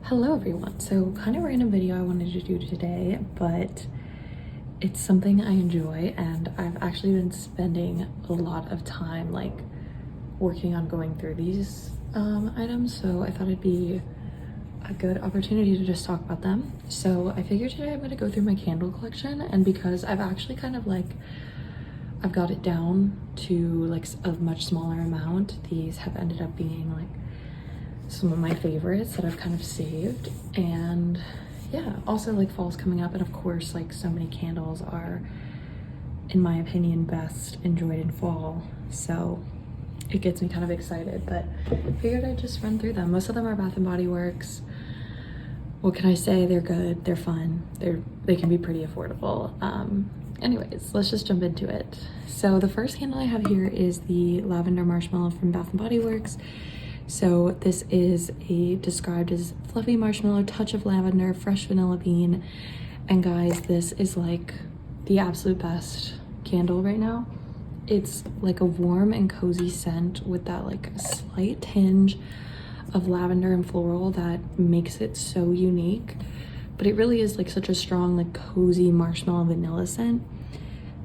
Hello everyone. So kind of random video I wanted to do today, but it's something I enjoy and I've actually been spending a lot of time like working on going through these items, so I thought it'd be a good opportunity to just talk about them. So I figured today I'm going to go through my candle collection, and because I've actually kind of like I've got it down to like a much smaller amount, these have ended up being like some of my favorites that I've kind of saved. And yeah, also like fall's coming up, and of course like so many candles are, in my opinion, best enjoyed in fall, so it gets me kind of excited. But I figured I'd just run through them. Most of them are Bath and Body Works. What can I say? They're good, they're fun, they can be pretty affordable. Anyways, let's just jump into it. So the first candle I have here is the Lavender Marshmallow from Bath and Body Works. So this is described as fluffy marshmallow, touch of lavender, fresh vanilla bean. And guys, this is like the absolute best candle right now. It's like a warm and cozy scent with that like slight tinge of lavender and floral that makes it so unique. But it really is like such a strong, like cozy marshmallow vanilla scent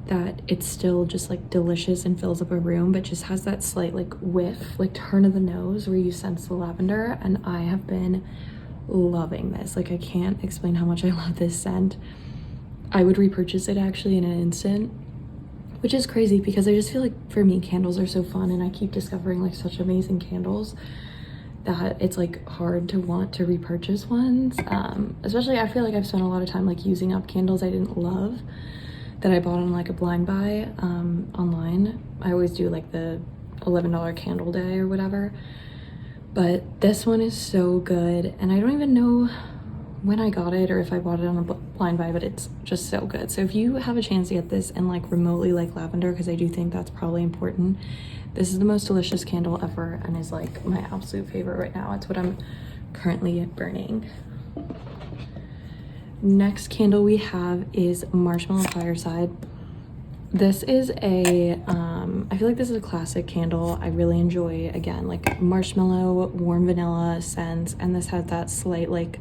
that it's still just like delicious and fills up a room, but just has that slight like whiff, like turn of the nose where you sense the lavender. And I have been loving this. Like I can't explain how much I love this scent. I would repurchase it actually in an instant, which is crazy because I just feel like for me candles are so fun, and I keep discovering like such amazing candles that it's like hard to want to repurchase ones. Especially I feel like I've spent a lot of time like using up candles I didn't love that I bought on like a blind buy online. I always do like the $11 candle day or whatever, but this one is so good, and I don't even know when I got it or if I bought it on a blind buy, but it's just so good. So if you have a chance to get this and like remotely like lavender, because I do think that's probably important, this is the most delicious candle ever and is like my absolute favorite right now. It's what I'm currently burning. Next candle we have is Marshmallow Fireside. This is I feel like this is a classic candle. I really enjoy, again, like marshmallow, warm vanilla scents, and this has that slight like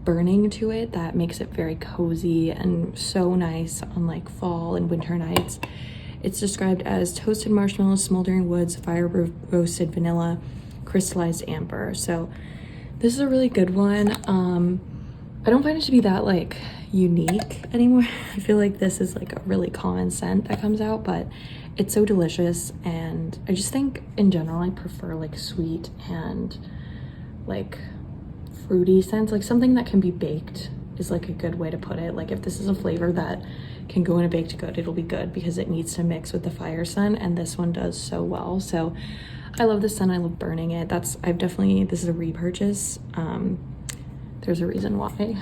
burning to it that makes it very cozy and so nice on like fall and winter nights. It's described as toasted marshmallows, smoldering woods, fire roasted vanilla, crystallized amber. So this is a really good one. I don't find it to be that like unique anymore. I feel like this is like a really common scent that comes out, but it's so delicious. And I just think in general I prefer like sweet and like fruity scents. Like something that can be baked is like a good way to put it. Like if this is a flavor that can go in a baked good, it'll be good because it needs to mix with the fire scent, and this one does so well. So I love this scent. I love burning it. This is a repurchase. There's a reason why.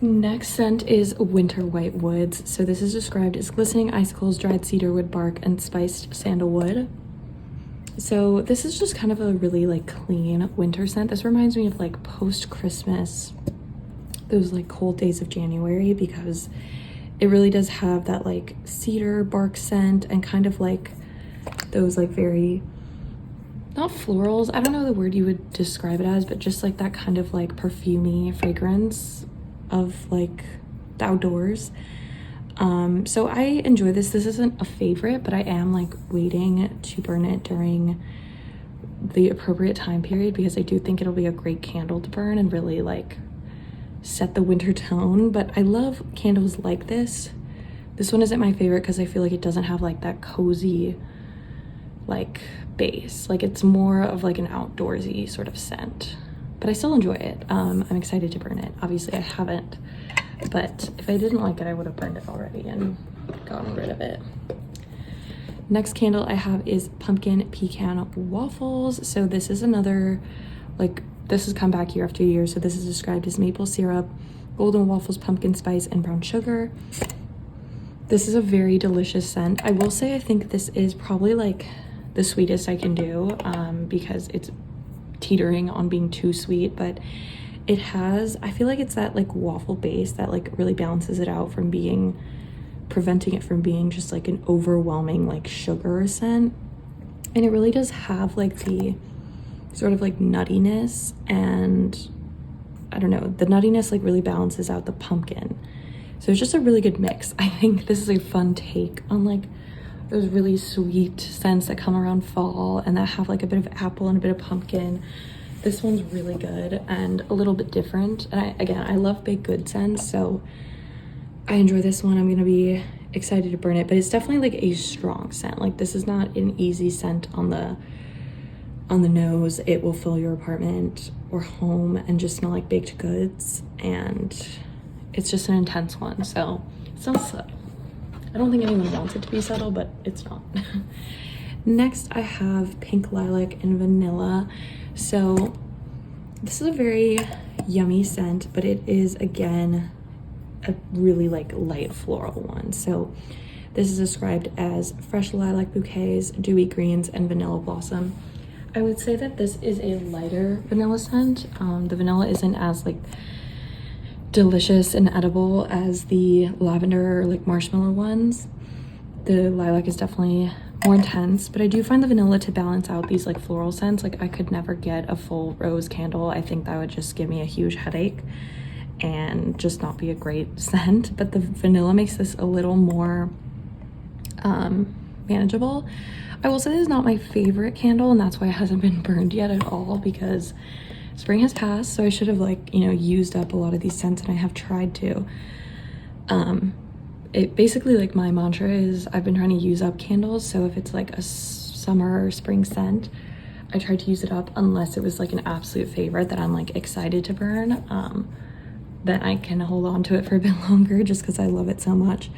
Next scent is Winter White Woods. So this is described as glistening icicles, dried cedarwood bark, and spiced sandalwood. So this is just kind of a really like clean winter scent. This reminds me of like post-Christmas, those like cold days of January, because it really does have that like cedar bark scent and kind of like those like very, not florals, I don't know the word you would describe it as, but just like that kind of like perfumey fragrance of like the outdoors. So I enjoy this. This isn't a favorite, but I am like waiting to burn it during the appropriate time period because I do think it'll be a great candle to burn and really like set the winter tone. But I love candles like this. This one isn't my favorite because I feel like it doesn't have like that cozy like base. Like it's more of like an outdoorsy sort of scent, but I still enjoy it. I'm excited to burn it. Obviously I haven't, but if I didn't like it, I would have burned it already and gotten rid of it. Next candle I have is Pumpkin Pecan Waffles. So this is another, like this has come back year after year. So this is described as maple syrup, golden waffles, pumpkin spice, and brown sugar. This is a very delicious scent. I will say I think this is probably like the sweetest I can do because it's teetering on being too sweet, but it has, I feel like it's that like waffle base that like really balances it out from preventing it from being just like an overwhelming like sugar scent. And it really does have like the sort of like nuttiness, and I don't know, the nuttiness like really balances out the pumpkin. So it's just a really good mix. I think this is a fun take on like those really sweet scents that come around fall and that have like a bit of apple and a bit of pumpkin. This one's really good and a little bit different. And I love baked good scents, so I enjoy this one. I'm gonna be excited to burn it, but it's definitely like a strong scent. Like this is not an easy scent on the nose. It will fill your apartment or home and just smell like baked goods, and it's just an intense one. So it's not subtle. I don't think anyone wants it to be subtle, but it's not. Next I have pink lilac and vanilla. So this is a very yummy scent, but it is again a really like light floral one. So this is described as fresh lilac bouquets, dewy greens, and vanilla blossom. I would say that this is a lighter vanilla scent. The vanilla isn't as like delicious and edible as the lavender or like marshmallow ones. The lilac is definitely more intense, but I do find the vanilla to balance out these like floral scents. Like I could never get a full rose candle. I think that would just give me a huge headache and just not be a great scent. But the vanilla makes this a little more manageable. I will say this is not my favorite candle, and that's why it hasn't been burned yet at all, because spring has passed, so I should have like, you know, used up a lot of these scents, and I have tried to. It basically, like, my mantra is I've been trying to use up candles, so if it's like a summer or spring scent, I try to use it up, unless it was like an absolute favorite that I'm like excited to burn. Then I can hold on to it for a bit longer just because I love it so much.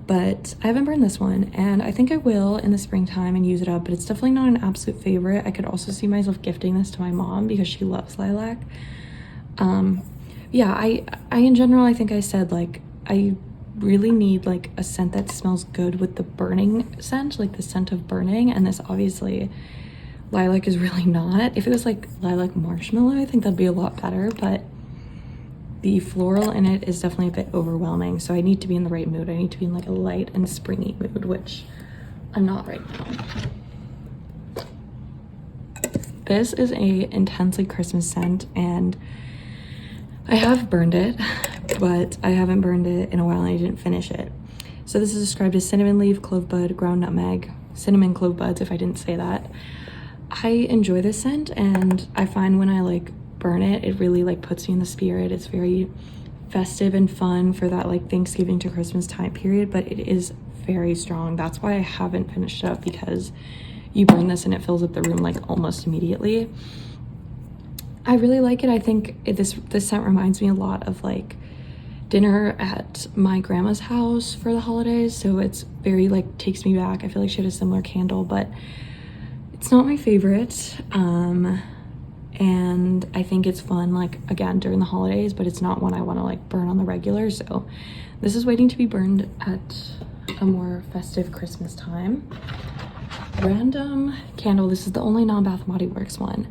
But I haven't burned this one, and I think I will in the springtime and use it up, but it's definitely not an absolute favorite. I could also see myself gifting this to my mom because she loves lilac. Yeah, I in general, I think I said like I really need like a scent that smells good with the burning scent, like the scent of burning, and this obviously lilac is really not. If it was like lilac marshmallow, I think that'd be a lot better, but the floral in it is definitely a bit overwhelming, so I need to be in the right mood. I need to be in like a light and springy mood, which I'm not right now. This is a intensely Christmas scent, and I have burned it, but I haven't burned it in a while and I didn't finish it. So this is described as cinnamon leaf, clove bud, ground nutmeg, cinnamon clove buds, if I didn't say that. I enjoy this scent, and I find when I like burn it, it really like puts me in the spirit. It's very festive and fun for that like Thanksgiving to Christmas time period, but it is very strong. That's why I haven't finished it up, because you burn this and it fills up the room like almost immediately. I really like it. I think this scent reminds me a lot of like dinner at my grandma's house for the holidays, so it's very like takes me back. I feel like she had a similar candle, but it's not my favorite. And I think it's fun, like, again, during the holidays, but it's not one I want to like burn on the regular. So this is waiting to be burned at a more festive Christmas time. Random candle. This is the only non-Bath & Body Works one.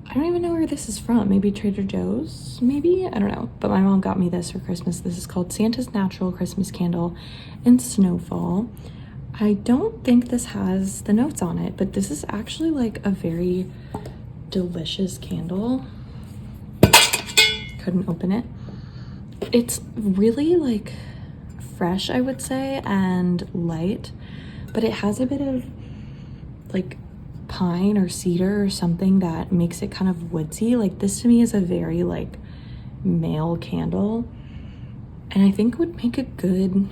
I don't even know where this is from. Maybe Trader Joe's, maybe? I don't know. But my mom got me this for Christmas. This is called Santa's Natural Christmas Candle in Snowfall. I don't think this has the notes on it, but this is actually like a very delicious candle. Couldn't open it. It's really like fresh, I would say, and light, but it has a bit of like pine or cedar or something that makes it kind of woodsy. Like this to me is a very like male candle, and I think would make a good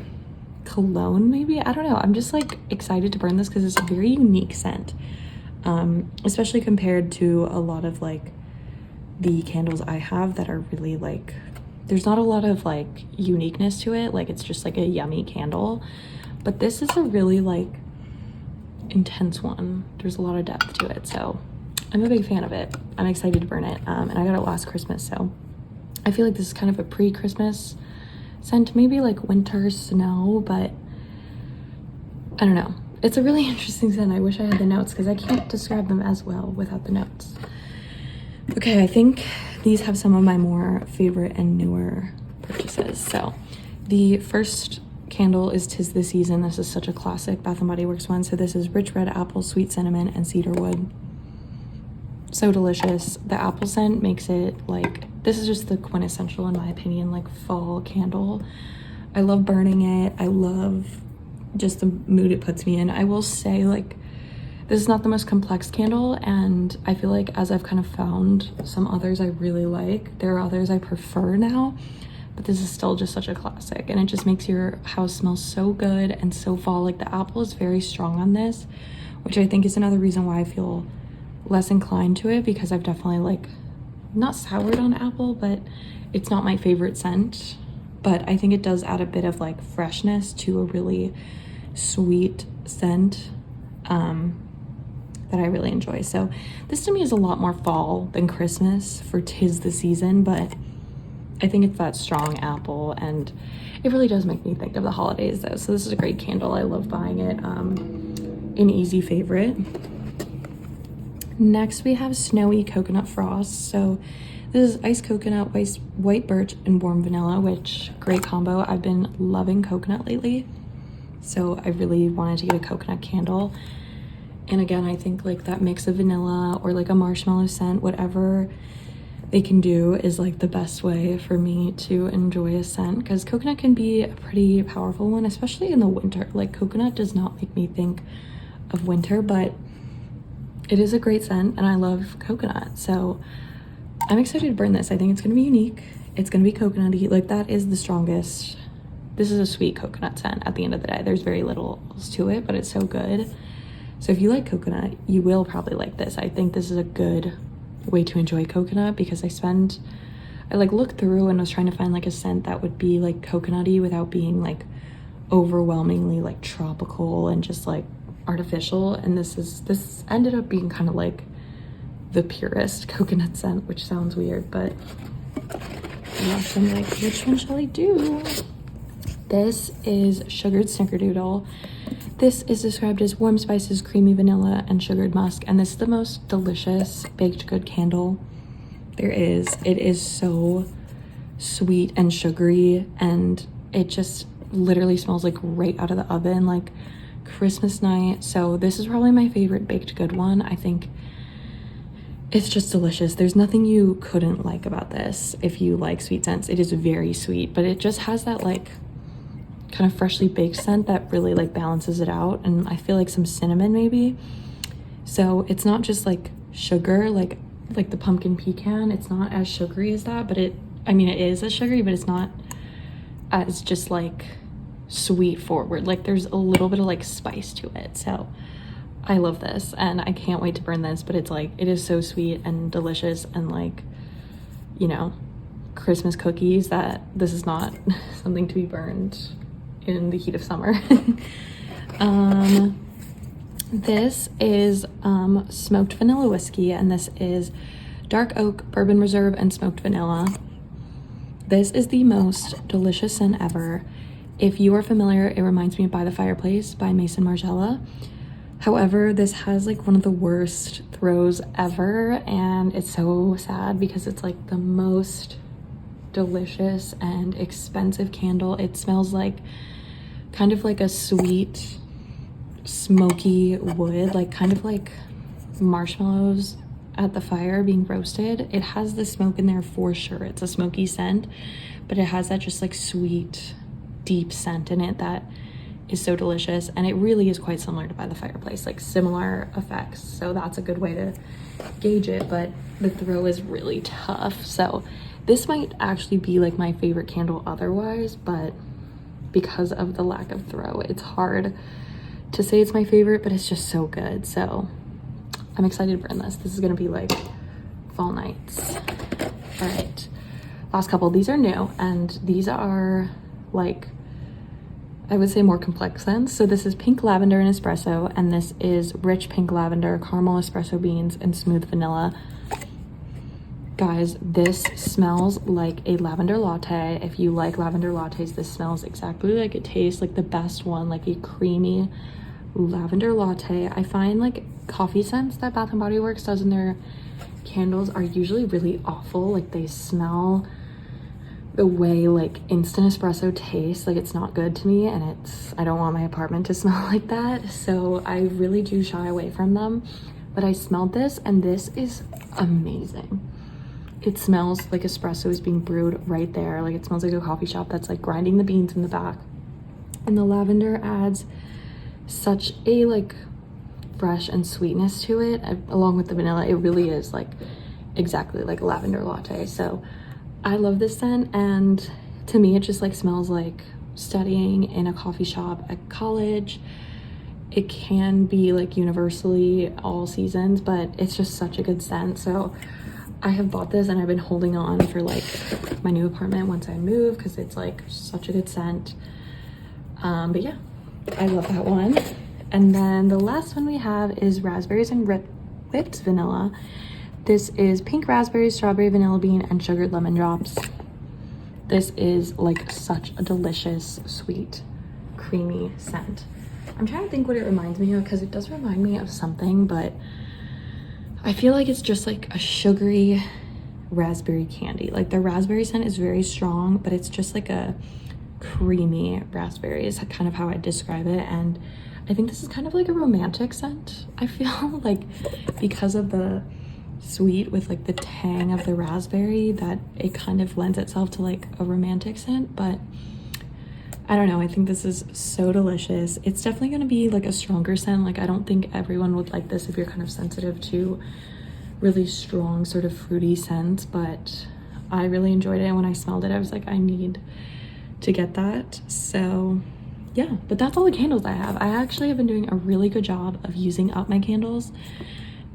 cologne maybe. I don't know. I'm just like excited to burn this because it's a very unique scent. Especially compared to a lot of like the candles I have that are really like, there's not a lot of like uniqueness to it. Like it's just like a yummy candle, but this is a really like intense one. There's a lot of depth to it, so I'm a big fan of it. I'm excited to burn it. And I got it last Christmas, so I feel like this is kind of a pre-Christmas scent, maybe like winter snow, but I don't know. It's a really interesting scent. I wish I had the notes because I can't describe them as well without the notes. Okay, I think these have some of my more favorite and newer purchases. So the first candle is 'Tis the Season. This is such a classic Bath & Body Works one. So this is Rich Red Apple, Sweet Cinnamon, and Cedarwood. so delicious. The apple scent makes it like, this is just the quintessential, in my opinion, like fall candle. I love burning it. I love just the mood it puts me in. I will say, like, this is not the most complex candle, and I feel like as I've kind of found some others I really like, there are others I prefer now, but this is still just such a classic, and it just makes your house smell so good and so fall. Like, the apple is very strong on this, which I think is another reason why I feel less inclined to it, because I've definitely, like, not soured on apple, but it's not my favorite scent. But I think it does add a bit of like freshness to a really sweet scent that I really enjoy. So this to me is a lot more fall than Christmas for 'tis the season, but I think it's that strong apple, and it really does make me think of the holidays though. So this is a great candle. I love buying it. An easy favorite. Next we have Snowy Coconut Frost. So this is iced coconut, white birch, and warm vanilla, which great combo. I've been loving coconut lately, so I really wanted to get a coconut candle. And again, I think like that mix of vanilla or like a marshmallow scent, whatever they can do is like the best way for me to enjoy a scent, because coconut can be a pretty powerful one, especially in the winter. Like, coconut does not make me think of winter, but it is a great scent and I love coconut. So I'm excited to burn this. I think it's gonna be unique. It's gonna be coconutty. Like, that is the strongest. This is a sweet coconut scent at the end of the day. There's very little else to it, but it's so good. So if you like coconut, you will probably like this. I think this is a good way to enjoy coconut, because I like looked through and was trying to find like a scent that would be like coconutty without being like overwhelmingly like tropical and just like artificial. And this ended up being kind of like the purest coconut scent, which sounds weird, but yeah, so I'm like, which one shall I do? This is Sugared Snickerdoodle. This is described as warm spices, creamy vanilla, and sugared musk, and this is the most delicious baked good candle there is. It is so sweet and sugary, and it just literally smells like right out of the oven, like Christmas night. So this is probably my favorite baked good one. I think it's just delicious. There's nothing you couldn't like about this if you like sweet scents. It is very sweet, but it just has that like kind of freshly baked scent that really like balances it out, and I feel like some cinnamon maybe. So it's not just like sugar like the pumpkin pecan. It's not as sugary as that, but it is as sugary, but it's not as just like sweet forward. Like, there's a little bit of like spice to it. So I love this, and I can't wait to burn this. But it's like, it is so sweet and delicious, and like, you know, Christmas cookies, that this is not something to be burned in the heat of summer. This is smoked vanilla whiskey, and this is dark oak, bourbon reserve, and smoked vanilla. This is the most delicious scent ever. If you are familiar, it reminds me of By the Fireplace by Mason Margiela. However, this has like one of the worst throws ever, and it's so sad because it's like the most delicious and expensive candle. It smells like kind of like a sweet smoky wood, like kind of like marshmallows at the fire being roasted. It has the smoke in there for sure. It's a smoky scent, but it has that just like sweet deep scent in it that is so delicious, and it really is quite similar to By the Fireplace, like similar effects. So that's a good way to gauge it, but the throw is really tough. So this might actually be like my favorite candle otherwise, but because of the lack of throw, it's hard to say it's my favorite, but it's just so good. So I'm excited to burn this. This is gonna be like fall nights. All right, last couple. These are new, and these are like, I would say more complex scents. So this is pink lavender and espresso, and this is rich pink lavender, caramel espresso beans, and smooth vanilla. Guys, this smells like a lavender latte. If you like lavender lattes, this smells exactly like it tastes, like the best one, like a creamy lavender latte. I find like coffee scents that Bath & Body Works does in their candles are usually really awful. Like, they smell the way like instant espresso tastes. Like, it's not good to me, and I don't want my apartment to smell like that. So I really do shy away from them. but I smelled this and this is amazing. It smells like espresso is being brewed right there. Like it smells like a coffee shop that's like grinding the beans in the back. And the lavender adds such a like fresh and sweetness to it, along with the vanilla. It really is like exactly like a lavender latte. So I love this scent, and to me it just like smells like studying in a coffee shop at college. It can be like universally all seasons, but it's just such a good scent. So I have bought this and I've been holding on for like my new apartment once I move, because it's like such a good scent. But yeah, I love that one. And then the last one we have is raspberries and whipped vanilla. This is pink raspberries, strawberry, vanilla bean, and sugared lemon drops. This is like such a delicious, sweet, creamy scent. I'm trying to think what it reminds me of, because it does remind me of something, but I feel like it's just like a sugary raspberry candy. Like the raspberry scent is very strong, but it's just like a creamy raspberry is kind of how I describe it. And I think this is kind of like a romantic scent. I feel like because of the sweet with like the tang of the raspberry, that it kind of lends itself to like a romantic scent. But I don't know, I think this is so delicious. It's definitely going to be like a stronger scent. Like I don't think everyone would like this if you're kind of sensitive to really strong sort of fruity scents, but I really enjoyed it. And when I smelled it, I was like, I need to get that. So yeah, but that's all the candles I have. I actually have been doing a really good job of using up my candles,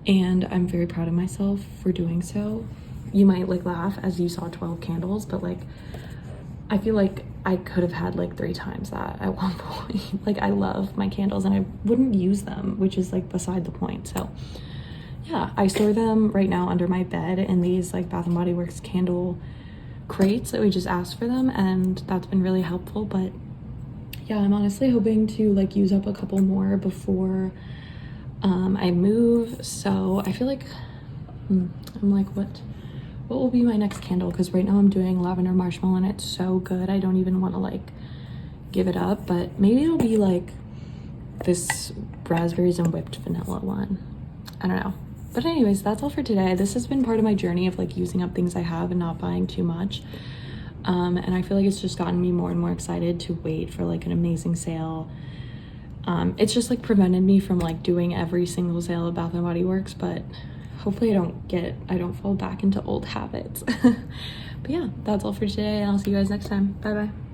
and I'm very proud of myself for doing so. You might like laugh as you saw 12 candles, but like I feel like I could have had like 3 times that at one point. Like I love my candles and I wouldn't use them, which is like beside the point. So yeah, I store them right now under my bed in these like Bath & Body Works candle crates that we just asked for them, and that's been really helpful. But yeah, I'm honestly hoping to like use up a couple more before I move. So I feel like I'm like, what will be my next candle? Because right now I'm doing lavender marshmallow and it's so good, I don't even want to like give it up. But maybe it'll be like this raspberries and whipped vanilla one. I don't know. But anyways, that's all for today. This has been part of my journey of like using up things I have and not buying too much. And I feel like it's just gotten me more and more excited to wait for like an amazing sale. It's just like prevented me from like doing every single sale at Bath & Body Works, but hopefully I don't fall back into old habits. But yeah, that's all for today, and I'll see you guys next time. Bye bye.